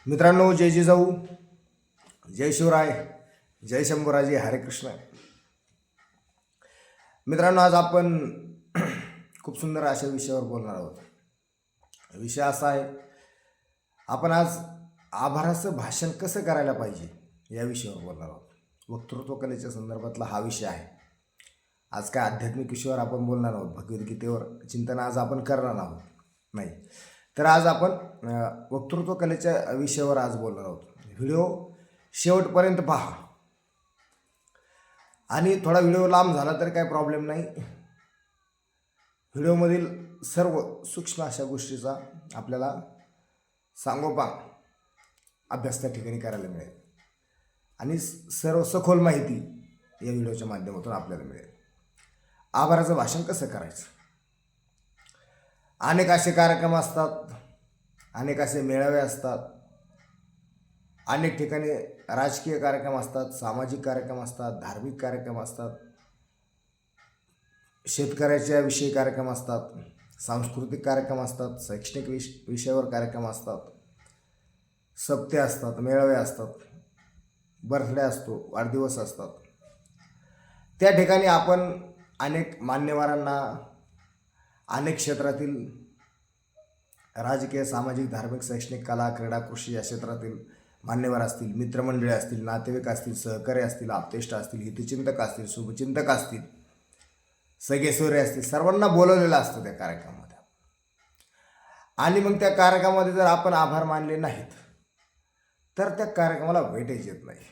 मित्रांनो, जय जिजाऊ, जय शिवराय, जय शंभूराजे, हरे कृष्ण. मित्रांनो, आज आपण खूप सुंदर अशा विषयावर बोलणार आहोत. विषय असा आहे, आपण आज आभाराचं भाषण कसं करायला पाहिजे या विषयावर बोलणार आहोत. वक्तृत्व कलेच्या संदर्भातला हा विषय आहे. आज काय आध्यात्मिक विषयावर आपण बोलणार आहोत, भगवद्गीतेवर चिंतन आज आपण करणार आहोत नाही. तर आज आपण वक्तृत्व कलेच्या विषयावर आज बोलणार आहोत. व्हिडिओ शेवटपर्यंत पहा आणि थोडा व्हिडिओ लांब झाला तर काही प्रॉब्लेम नाही. व्हिडिओमधील सर्व सूक्ष्म अशा गोष्टीचा आपल्याला सांगोपांग अभ्यास त्या ठिकाणी करायला मिळेल आणि सर्व सखोल माहिती या व्हिडिओच्या माध्यमातून आपल्याला मिळेल. आभाराचं भाषण कसं करायचं. अनेक असे कार्यक्रम असतात, अनेक असे मेळावे असतात, अनेक ठिकाणी राजकीय कार्यक्रम असतात, सामाजिक कार्यक्रम असतात, धार्मिक कार्यक्रम असतात, शेतकऱ्याच्या विषयी कार्यक्रम असतात, सांस्कृतिक कार्यक्रम असतात, शैक्षणिक विषयावर कार्यक्रम असतात, सप्ते असतात, मेळावे असतात, बर्थडे असतो, वाढदिवस असतात. त्या ठिकाणी आपण अनेक मान्यवरांना, अनेक क्षेत्रातील राजकीय, सामाजिक, धार्मिक, शैक्षणिक, कला, क्रीडा, कृषी या क्षेत्रातील मान्यवर असतील, मित्रमंडळी असतील, नातेवाईक असतील, सहकारी असतील, आप्तेष्ट असतील, हितचिंतक असतील, शुभचिंतक असतील, सगेसोरे असतील, सर्वांना बोलवलेलं असतं त्या कार्यक्रमामध्ये. आणि मग त्या कार्यक्रमामध्ये जर आपण आभार मानले नाहीत तर त्या कार्यक्रमाला वेटेज येत नाही,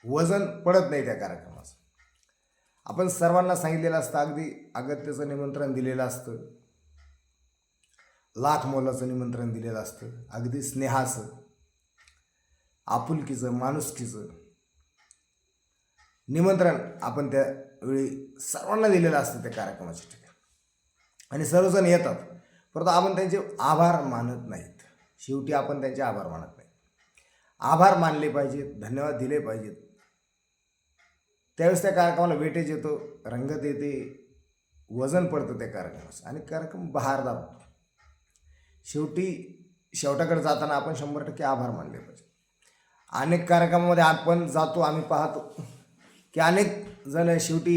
वजन पडत नाही त्या कार्यक्रमाचं. आपण सर्वांना सांगितलेलं असतं, अगदी अगत्याचं निमंत्रण दिलेलं असतं, लाख मोलाचं निमंत्रण दिलेलं असतं, अगदी स्नेहाचं, आपुलकीचं, माणुसकीचं निमंत्रण आपण त्यावेळी सर्वांना दिलेलं असतं त्या कार्यक्रमाच्या ठिकाणी. आणि सर्वजण येतात, परंतु आपण त्यांचे आभार मानत नाहीत. शेवटी आपण त्यांचे आभार मानत नाही. आभार मानले पाहिजेत, धन्यवाद दिले पाहिजेत. त्यावेळेस त्या कार्यक्रमाला वेटेज येतो, रंगत येते, वजन पडतं त्या कार्यक्रमाचं आणि कार्यक्रम बहारदार होतो. शेवटाकडे जाताना आपण 100% आभार मानले पाहिजे. अनेक कार्यक्रमामध्ये आपण जातो, आम्ही पाहतो की अनेक जण शेवटी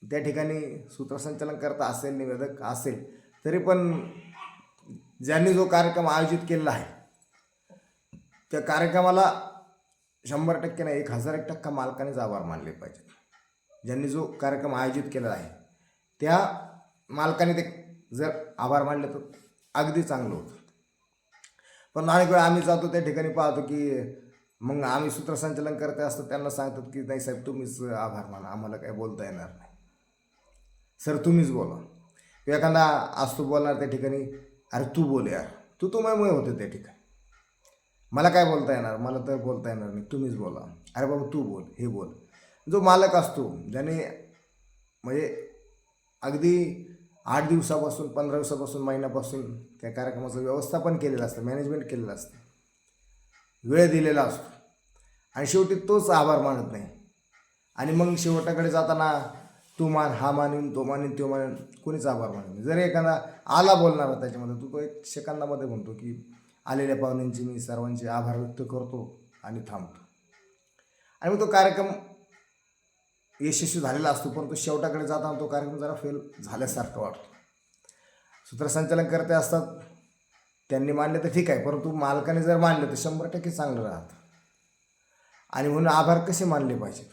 त्या ठिकाणी सूत्रसंचालन करता असेल, निवेदक असेल, तरी पण ज्यांनी जो कार्यक्रम आयोजित केलेला आहे त्या कार्यक्रमाला 100% नाही, 1001% मालकानेच आभार मानले पाहिजेत. ज्यांनी जो कार्यक्रम आयोजित केलेला आहे त्या मालकाने ते जर आभार मानले तर अगदी चांगलं होतं. पण अनेक वेळा आम्ही जातो त्या ठिकाणी पाहतो की मग आम्ही सूत्रसंचालन करते असतं, त्यांना सांगतात की नाही साहेब, तुम्हीच आभार माना, आम्हाला काय बोलता येणार नाही, सर तुम्हीच बोला. एखादा असतो बोलणार त्या ठिकाणी, अरे तू बोल यार, तू मय होते त्या ठिकाणी, मला काय बोलता येणार, मला तर बोलता येणार नाही, तुम्हीच बोला, अरे बाबा तू बोल, हे बोल. जो मालक असतो, ज्याने म्हणजे अगदी 8 दिवसापासून, 15 दिवसापासून, महिन्यापासून त्या कार्यक्रमाचं व्यवस्थापन केलेलं असतं, मॅनेजमेंट केलेलं असतं, वेळ दिलेला असतो आणि शेवटी तोच आभार मानत नाही. आणि मग शेवटाकडे जाताना तू मान, हा मानेन, तो मानेन, तो मानेन, कोणीच आभार मानेन. जर एखादा आला बोलणारा त्याच्यामध्ये, तो 1 सेकंदामध्ये म्हणतो की आलेल्या पाहुण्यांचे मी सर्वांचे आभार व्यक्त करतो आणि थांबतो. आणि मग तो कार्यक्रम यशस्वी झालेला असतो, परंतु शेवटाकडे जाताना तो कार्यक्रम जरा फेल झाल्यासारखं वाटतो. सूत्रसंचालन करते असतात, त्यांनी मानले तर ठीक आहे, परंतु मालकाने जर मानले तर 100% चांगलं राहतं. आणि म्हणून आभार कसे मानले पाहिजेत.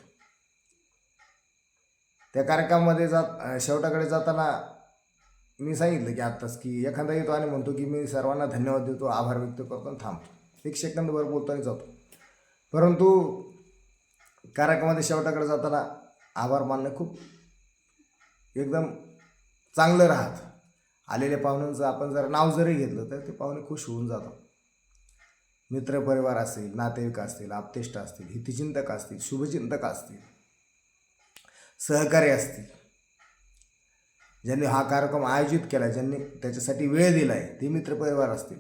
त्या कार्यक्रमामध्ये शेवटाकडे जाताना मी सांगितलं की आत्ताच की एखादा येतो आणि म्हणतो की मी सर्वांना धन्यवाद देतो, आभार व्यक्त करतो आणि थांबतो, 1 सेकंदभर बोलतो आणि जातो. परंतु कार्यक्रमामध्ये शेवटाकडे जाताना आभार मानणं खूप एकदम चांगलं राहतं. आलेल्या पाहुण्यांचं आपण जर नाव जरी घेतलं तर ते पाहुणे खुश होऊन जातात. मित्रपरिवार असेल, नातेवाईक असतील, आप्तेष्ट असतील, हितचिंतक असतील, शुभचिंतक असतील, सहकारी असतील, ज्यांनी हा कार्यक्रम आयोजित केला, ज्यांनी त्याच्यासाठी वेळ दिला आहे, ते मित्रपरिवार असतील,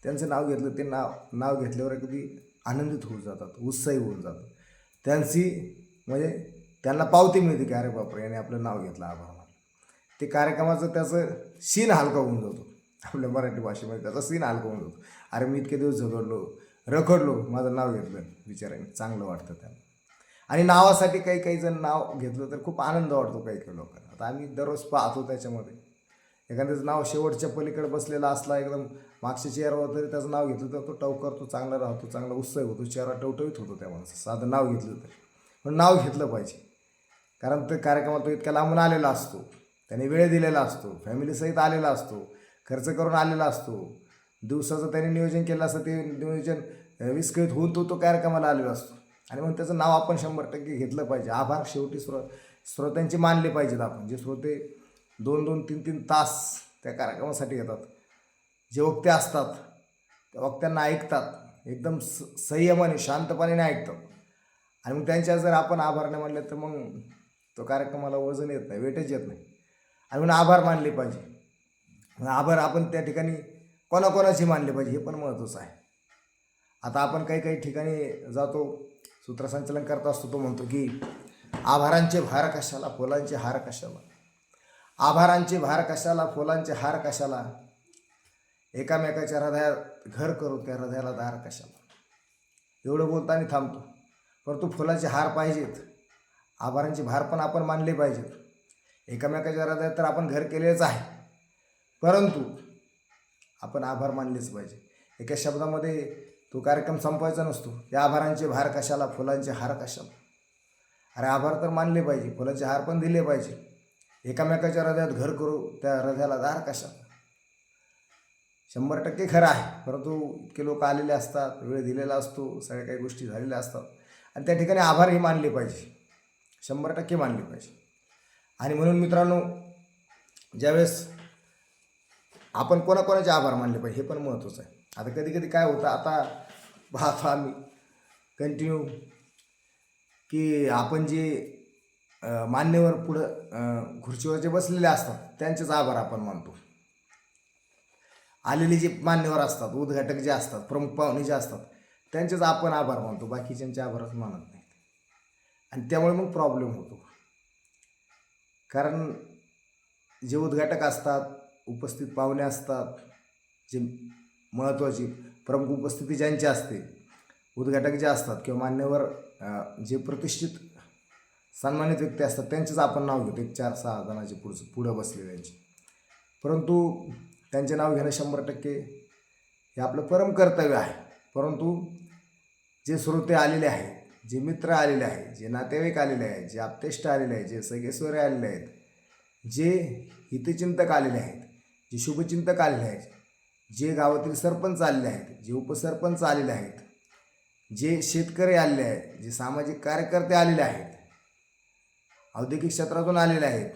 त्यांचं नाव घेतलं, ते नाव घेतल्यावर अगदी आनंदित होऊन जातात, उत्साही होऊन जातात. त्यांची म्हणजे त्यांना पावती मिळते की अरे बापरे, याने आपलं नाव घेतलं, आभार मानलं. ते कार्यक्रमाचं त्याचं सीन हलका होऊन जातो. आपल्या मराठी भाषेमध्ये त्याचा सीन हलका होऊन जातो. अरे मी इतके दिवस झगडलो, रखडलो, माझं नाव घेतलं विचाराने, चांगलं वाटतं त्यांना. आणि नावासाठी काही काही जण नाव घेतलं तर खूप आनंद वाटतो काही काही लोकांना. आता आम्ही दररोज पाहतो त्याच्यामध्ये एखाद्याचं नाव शेवटच्या पलीकडे बसलेला असला, एकदम मागच्या चेअरवर, तरी त्याचं नाव घेतलं तर तो टवकारतो, चांगला राहतो, चांगला उत्साह होतो, चेहरा टवटवीत होतो त्या माणसाचं, साधं नाव घेतलं तर. पण नाव घेतलं पाहिजे, कारण ते कार्यक्रमात तो इतक्या लांबून आलेला असतो, त्याने वेळ दिलेला असतो, फॅमिलीसहित आलेला असतो, खर्च करून आलेला असतो, दिवसाचं त्याने नियोजन केलं असतं, ते नियोजन विस्कळीत होऊन तो कार्यक्रमाला आलेला असतो. आणि मग त्याचं नाव आपण 100% घेतलं पाहिजे. आभार शेवटी श्रोत्यांचे मानले पाहिजेत आपण. जे श्रोते 2-2, 3-3 तास त्या कार्यक्रमासाठी येतात, जे वक्ते असतात त्या वक्त्यांना ऐकतात, एकदम संयमाने शांतपणे ऐकतात. आणि मग त्यांच्या जर आपण आभार नाही मानले तर मग तो कार्यक्रमाला वजन येत नाही, वेटेज येत नाही. आणि म्हणून आभार मानले पाहिजे. आभार आपण त्या ठिकाणी कोणाकोणाचे मानले पाहिजे हे पण महत्त्वाचं आहे. आता आपण काही काही ठिकाणी जातो, सूत्रसंचालन करत असतो, तो म्हणतो की आभारांचे भार कशाला, फुलांचे हार कशाला. आभारांचे भार कशाला, फुलांचे हार कशाला, एकामेकाच्या हृदयात घर करू, त्या हृदयाला दार कशाला. एवढं बोलताना थांबतो. परंतु फुलाचे हार पाहिजेत, आभारांचे भार पण आपण मानले पाहिजेत. एकामेकाच्या हृदयात तर आपण घर केलेच आहे, परंतु आपण आभार मानलेच पाहिजे. एका शब्दामध्ये तो कार्यक्रम संपवायचा नसतो. या आभारांचे भार कशाला, फुलांचे हार कशाला. अरे आभार तर मानले पाहिजे, फुलांचे हार पण दिले पाहिजे. एकामेकाच्या हृदयात घर करू, त्या हृदयाला दार कशाला. 100% खरं आहे, परंतु इतके लोक आलेले असतात, वेळ दिलेला असतो, सगळ्या काही गोष्टी झालेल्या असतात, आणि त्या ठिकाणी आभार हे मानले पाहिजे, 100% मानले पाहिजे. आणि म्हणून मित्रांनो, ज्यावेळेस आपण कोणाकोणाचे आभार मानले पाहिजे हे पण महत्त्वाचं आहे. आता कधी कधी काय होतं, आता पाहतो आम्ही कंटिन्यू की आपण जे मान्यवर पुढं खुर्चीवर जे बसलेले असतात त्यांचेच आभार आपण मानतो. आलेले जे मान्यवर असतात, उद्घाटक जे असतात, प्रमुख पाहुणे जे असतात, त्यांचेच आपण आभार मानतो, बाकीच्यांचे आभारच मानत नाहीत. आणि त्यामुळे मग प्रॉब्लेम होतो. कारण जे उद्घाटक असतात, उपस्थित पाहुणे असतात, जे महत्त्वाची प्रमुख उपस्थिती ज्यांची असते, उद्घाटक जे असतात किंवा मान्यवर जे प्रतिष्ठित सन्मानित व्यक्ती असतात, त्यांचेच आपण नाव घेतो, 1-4-6 जणांचे पुढं बसलेल्यांचे. परंतु त्यांचे नाव घेणं 100% हे आपलं परम कर्तव्य आहे. परंतु जे श्रोते आलेले आहेत, जे मित्र आलेले आहेत, जे नातेवाईक आलेले आहेत, जे आप्तेष्ट आलेले आहेत, जे सगेस्वरे आलेले आहेत, जे हितचिंतक आलेले आहेत, जे शुभचिंतक आलेले आहेत, जे गावातील सरपंच आलेले आहेत, जे उपसरपंच आलेले आहेत, जे शेतकरी आलेले आहेत, जे सामाजिक कार्यकर्ते आलेले आहेत, औद्योगिक क्षेत्रातून आलेले आहेत,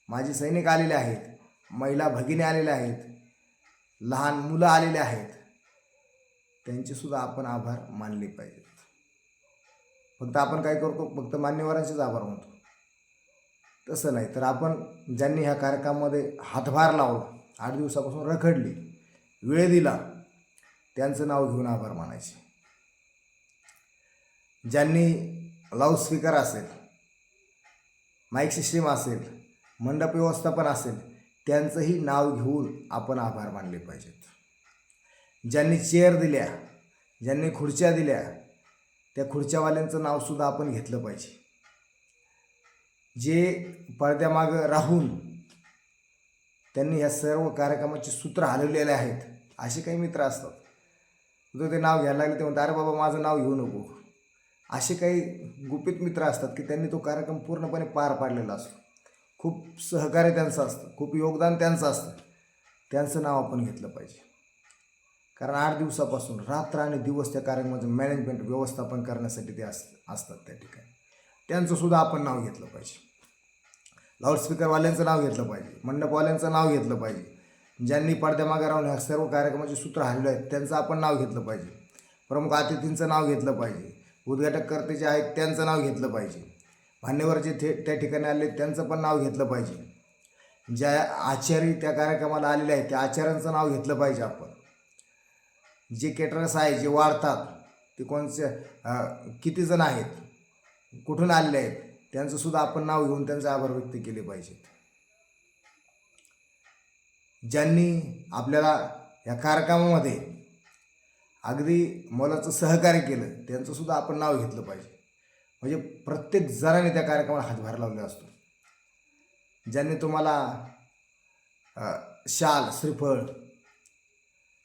माजी सैनिक आलेले आहेत, महिला भगिनी आलेल्या आहेत, लहान मुलं आलेले आहेत, त्यांचेसुद्धा आपण आभार मानले पाहिजेत. फक्त आपण काय करतो, फक्त मान्यवरांचेच आभार मानतो. तसं नाही, तर आपण ज्यांनी ह्या कार्यक्रमामध्ये हातभार लावला, 8 दिवसापासून रखडली, वेळ दिला, त्यांचं नाव घेऊन आभार मानायचे. ज्यांनी लाऊडस्पीकर असेल, माईक सिस्टीम असेल, मंडप व्यवस्थापन असेल, त्यांचंही नाव घेऊन आपण आभार मानले पाहिजेत. ज्यांनी चेअर दिल्या, ज्यांनी खुर्च्या दिल्या, त्या खुर्च्यावाल्यांचं नावसुद्धा आपण घेतलं पाहिजे. जे पडद्यामागं राहून त्यांनी ह्या सर्व कार्यक्रमाचे सूत्र हलवलेले आहेत, असे काही मित्र असतात. जर ते नाव घ्यायला लागले ते म्हणतात, अरे बाबा माझं नाव घेऊ नको. असे काही गुपित मित्र असतात की त्यांनी तो कार्यक्रम पूर्णपणे पार पाडलेला असतो. खूप सहकार्य त्यांचं असतं, खूप योगदान त्यांचं असतं. त्यांचं नाव आपण घेतलं पाहिजे. कारण 8 दिवसापासून रात्र आणि दिवस त्या कार्यक्रमाचं मॅनेजमेंट व्यवस्थापन करण्यासाठी ते असतात त्या ठिकाणी. त्यांचंसुद्धा आपण नाव घेतलं पाहिजे. लाऊडस्पीकरवाल्यांचं नाव घेतलं पाहिजे, मंडपवाल्यांचं नाव घेतलं पाहिजे. ज्यांनी पडद्यामागे राहून ह्या सर्व कार्यक्रमाचे सूत्र हलवले आहेत त्यांचं आपण नाव घेतलं पाहिजे. प्रमुख अतिथींचं नाव घेतलं पाहिजे. उद्घाटककर्ते जे आहेत त्यांचं नाव घेतलं पाहिजे. मान्यवर जे त्या ठिकाणी आले त्यांचं पण नाव घेतलं पाहिजे. ज्या आचार्य त्या कार्यक्रमाला आलेले आहेत त्या आचार्यांचं नाव घेतलं पाहिजे आपण. जे केटरर्स आहेत, जे वाढतात, ते कोणचे किती जण आहेत, कुठून आलेले आहेत, त्यांचंसुद्धा आपण नाव घेऊन त्यांचे आभार व्यक्त केले पाहिजेत. ज्यांनी आपल्याला या कार्यक्रमामध्ये अगदी मोलाचं सहकार्य केलं त्यांचंसुद्धा आपण नाव घेतलं पाहिजे. म्हणजे प्रत्येक जणाने त्या कार्यक्रमाला हातभार लावला असतो. ज्यांनी तुम्हाला शाल श्रीफळ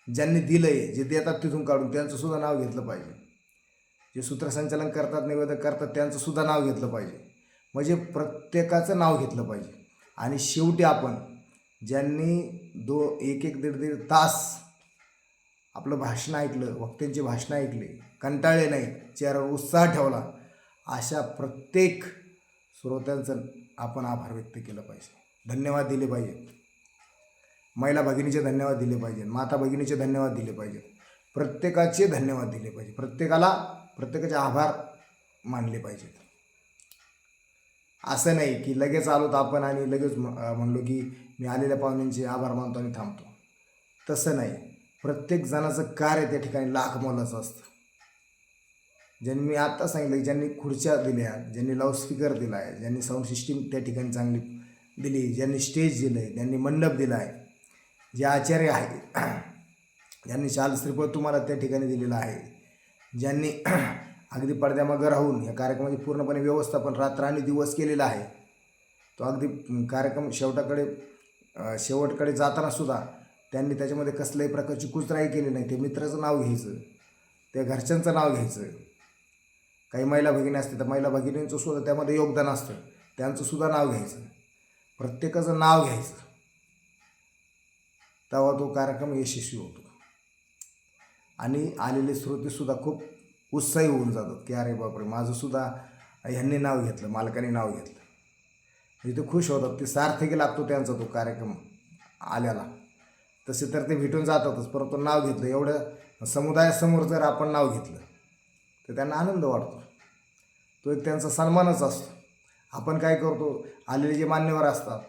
ज्यांनी दिलं आहे, जे देतात तिथून काढून, त्यांचंसुद्धा नाव घेतलं पाहिजे. जे सूत्रसंचालन करतात, निवेदक करतात, त्यांचंसुद्धा नाव घेतलं पाहिजे. म्हणजे प्रत्येकाचं नाव घेतलं पाहिजे. आणि शेवटी आपण ज्यांनी एक दीड तास आपलं भाषण ऐकलं, वक्त्यांची भाषणं ऐकली, कंटाळले नाही, चेहऱ्यावर उत्साह ठेवला, अशा प्रत्येक श्रोत्यांचं आपण आभार व्यक्त केलं पाहिजे. धन्यवाद दिले पाहिजे. महिला भगिनीचे धन्यवाद दिले पाहिजे, माता भगिनीचे धन्यवाद दिले पाहिजे, प्रत्येकाचे धन्यवाद दिले पाहिजे. प्रत्येकाचे आभार मानले पाहिजेत. असं नाही की लगेच आलोत आपण आणि लगेच म्हणलो की मी आलेल्या पाहुण्यांचे आभार मानतो आणि थांबतो. तसं नाही. प्रत्येक जणाचं कार्य त्या ठिकाणी लाख मोलाचं असतं. ज्यांनी मी आत्ता सांगितलं, ज्यांनी खुर्च्या दिल्या, ज्यांनी लाऊडस्पीकर दिला आहे, ज्यांनी साऊंड सिस्टीम त्या ठिकाणी चांगली दिली, ज्यांनी स्टेज दिलं आहे, ज्यांनी मंडप दिला आहे, जे आचार्य आहेत, ज्यांनी शाल श्रीफळ तुम्हाला त्या ठिकाणी दिलेलं आहे, ज्यांनी अगदी पडद्यामागं राहून या कार्यक्रमाची पूर्णपणे व्यवस्थापन रात्र आणि दिवस केलेला आहे, तो अगदी कार्यक्रम शेवटकडे जाताना सुद्धा त्यांनी त्याच्यामध्ये कसल्याही प्रकारची कुचराई केली नाही. ते मित्राचं नाव घ्यायचं, त्या घरच्यांचं नाव घ्यायचं. काही महिला भगिनी असते तर महिला भगिनींचं सुद्धा त्यामध्ये योगदान असतं, त्यांचंसुद्धा नाव घ्यायचं. प्रत्येकाचं नाव घ्यायचं, तेव्हा तो कार्यक्रम यशस्वी होतो. आणि आलेले श्रोतेसुद्धा खूप उत्साही होऊन जातात की अरे बापरे, माझंसुद्धा ह्यांनी नाव घेतलं, मालकाने नाव घेतलं. म्हणजे ते खुश होतात. ते सार्थकी लागतो त्यांचा तो कार्यक्रम आल्याला. तसे तर ते भेटून जातातच, परंतु नाव घेतलं, एवढं समुदायासमोर जर आपण नाव घेतलं तर त्यांना आनंद वाटतो. तो एक त्यांचा सन्मानच असतो. आपण काय करतो, आलेले जे मान्यवर असतात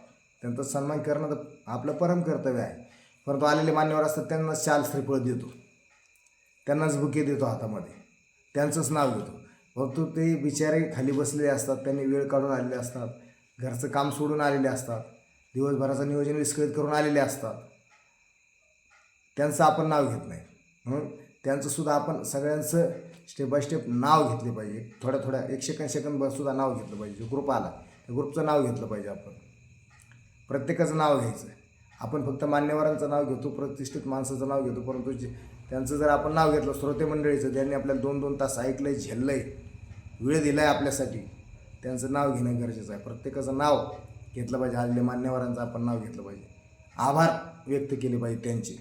त्यांचा सन्मान करणं तर आपलं परम कर्तव्य आहे. परंतु आलेले मान्यवर असतात त्यांना शाल श्रीफळ देतो, त्यांनाच बुके देतो हातामध्ये, त्यांचंच नाव घेतो. परंतु ते बिचारे खाली बसलेले असतात, त्यांनी वेळ काढून आलेले असतात, घरचं काम सोडून आलेले असतात, दिवसभराचं नियोजन विस्कळीत करून आलेले असतात. त्यांचं आपण नाव घेत नाही. म्हणून त्यांचंसुद्धा आपण सगळ्यांचं स्टेप बाय स्टेप नाव घेतले पाहिजे. थोड्या एक सेकंदसुद्धा नाव घेतलं पाहिजे. जो ग्रुप आला त्या ग्रुपचं नाव घेतलं पाहिजे. आपण प्रत्येकाचं नाव घ्यायचं. आपण फक्त मान्यवरांचं नाव घेतो, प्रतिष्ठित माणसाचं नाव घेतो, परंतु त्यांचं जर आपण नाव घेतलं, श्रोते मंडळीचं, ज्यांनी आपल्याला 2-2 तास ऐकलं आहे, झेललं आहे, वेळ दिला आहे आपल्यासाठी, त्यांचं नाव घेणं गरजेचं आहे. प्रत्येकाचं नाव घेतलं पाहिजे. आलेल्या मान्यवरांचं आपण नाव घेतलं पाहिजे, आभार व्यक्त केले पाहिजे त्यांचे.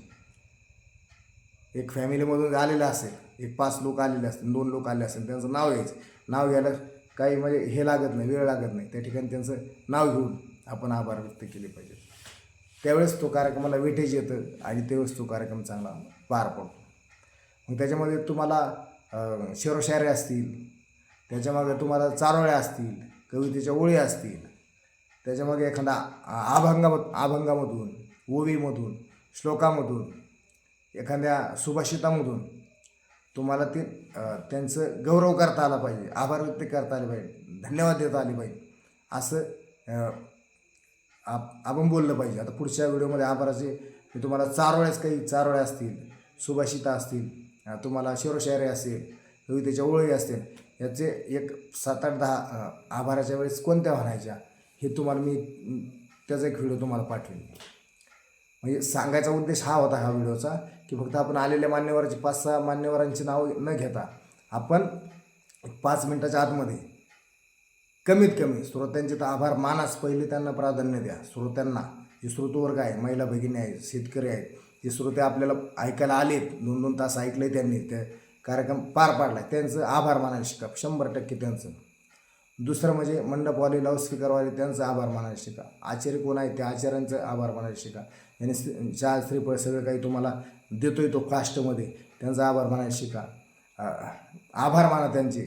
एक फॅमिलीमधून आलेलं असेल, एक 5 लोक आलेले असतील, 2 लोक आले असेल, त्यांचं नाव घ्यायचं. नाव घ्यायला काही म्हणजे हे लागत नाही, वेळ लागत नाही. त्या ठिकाणी त्यांचं नाव घेऊन आपण आभार व्यक्त केले पाहिजे. त्यावेळेस तो कार्यक्रमाला वेटेज येतं आणि त्यावेळेस तो कार्यक्रम चांगला पार पडतो. मग त्याच्यामध्ये तुम्हाला शेरोशायरी असतील, त्याच्यामागे तुम्हाला चारोळ्या असतील, कवितेच्या ओळी असतील, त्याच्यामागे एखादा अभंगामधून, ओवीमधून, श्लोकामधून, एखाद्या सुभाषितामधून तुम्हाला ते त्यांचं गौरव करता आला पाहिजे, आभार व्यक्त करता आले पाहिजे, धन्यवाद देता आले पाहिजे. असं आपण बोललं पाहिजे. आता पुढच्या व्हिडिओमध्ये आभाराचे मी तुम्हाला काही चारोळ्या असतील, सुभाषिता असतील, तुम्हाला शेरोशायरी असेल, कवितेच्या ओळी असतील, याचे एक 7-8-10 आभाराच्या वेळेस कोणत्या म्हणायच्या हे तुम्हाला मी त्याचा एक व्हिडिओ तुम्हाला पाठवेन. म्हणजे सांगायचा उद्देश हा होता हा व्हिडिओचा, की फक्त आपण आलेल्या मान्यवरांची 5-6 मान्यवरांची नाव न घेता आपण 5 मिनिटाच्या आतमध्ये कमीत कमी श्रोत्यांचे तर आभार मानाच, पहिले त्यांना प्राधान्य द्या. श्रोत्यांना, जे श्रोतवर्ग आहे, महिला भगिनी आहेत, शेतकरी आहेत, जे श्रोते आपल्याला ऐकायला आलेत, 2-2 तास ऐकले त्यांनी, ते कार्यक्रम पार पाडला, त्यांचं आभार मानायला शिका 100% त्यांचं. दुसरं म्हणजे मंडपवाले, लाऊडस्पीकरवाले, त्यांचं आभार मानायला शिका. आचार्य कोण आहे त्या आचार्यांचं आभार मानायला शिका. यांनी शाल श्रीफळ सगळं काही तुम्हाला देतोय तो कास्टमध्ये, त्यांचा आभार मानायला शिका. आभार माना त्यांचे.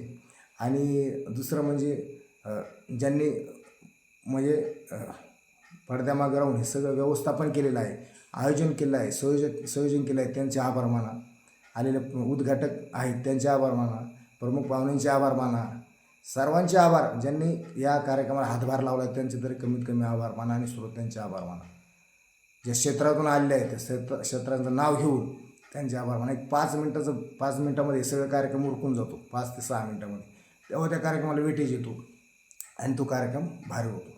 आणि दुसरं म्हणजे ज्यांनी म्हणजे पडद्यामागं राहून हे सगळं व्यवस्थापन केलेलं आहे, आयोजन केलं आहे, संयोजन केलं आहे, त्यांचे आभार माना. आलेले उद्घाटक आहेत त्यांचे आभार माना, प्रमुख पाहुण्यांचे आभार माना, सर्वांचे आभार. ज्यांनी या कार्यक्रमाला हातभार लावला आहे त्यांचे तरी कमीत कमी आभार माना आणि श्रोत्यांचे आभार माना. ज्या क्षेत्रातून आलेले आहेत त्या क्षेत्रांचं नाव घेऊन त्यांचे आभार माना. एक 5 मिनटामध्ये सगळं कार्यक्रम उरकून जातो, 5 ते 6 मिनटामध्ये. तेव्हा त्या कार्यक्रमाला वेटेज येतो आणि तो कार्यक्रम भारी होतो.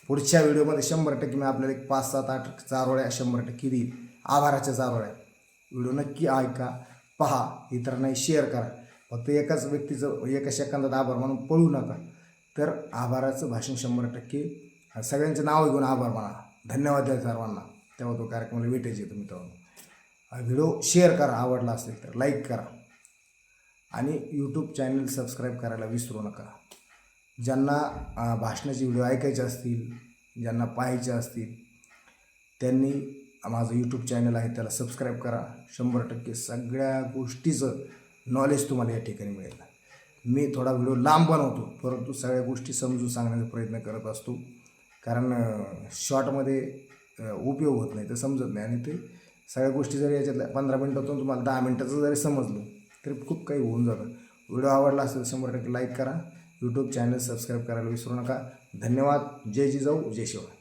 पुढच्या व्हिडिओमध्ये 100% मी आपल्याला एक 5, 7, 8 चारोळ्या 100% देईल, आभाराच्या चारोळ्या. व्हिडिओ नक्की ऐका, पहा, इतरांनाही शेअर करा. फक्त एकाच व्यक्तीचं एका सेकंदात आभार म्हणून पळू नका. तर आभाराचं भाषण 100% सगळ्यांचे नाव घेऊन आभार माना, धन्यवाद द्या सर्वांना, तेव्हा तो कार्यक्रमाला वेटेज येतो. मित्रांनो, व्हिडिओ शेअर करा, आवडला असेल तर लाईक करा आणि यूट्यूब चॅनल सबस्क्राईब करायला विसरू नका. ज्यांना भाषणाचे व्हिडिओ ऐकायचे असतील, ज्यांना पाहायचे असतील, त्यांनी माझं यूट्यूब चॅनल आहे त्याला सबस्क्राईब करा. 100% सगळ्या गोष्टीचं नॉलेज तुम्हाला या ठिकाणी मिळेल. मी थोडा व्हिडिओ लांब बनवतो, परंतु सगळ्या गोष्टी समजून सांगण्याचा प्रयत्न करत असतो. कारण शॉर्टमध्ये उपयोग होत नाही, तर समजत नाही. आणि ते सगळ्या गोष्टी जरी याच्यातल्या 15 मिनटातून तुम्हाला 10 मिनटाचं जरी समजलं तरी खूप काही होऊन जातं. व्हिडिओ आवडला असेल 100% लाईक करा, यूट्यूब चॅनल सबस्क्राईब करायला विसरू नका. धन्यवाद. जय जिजाऊ, जय शिवराय.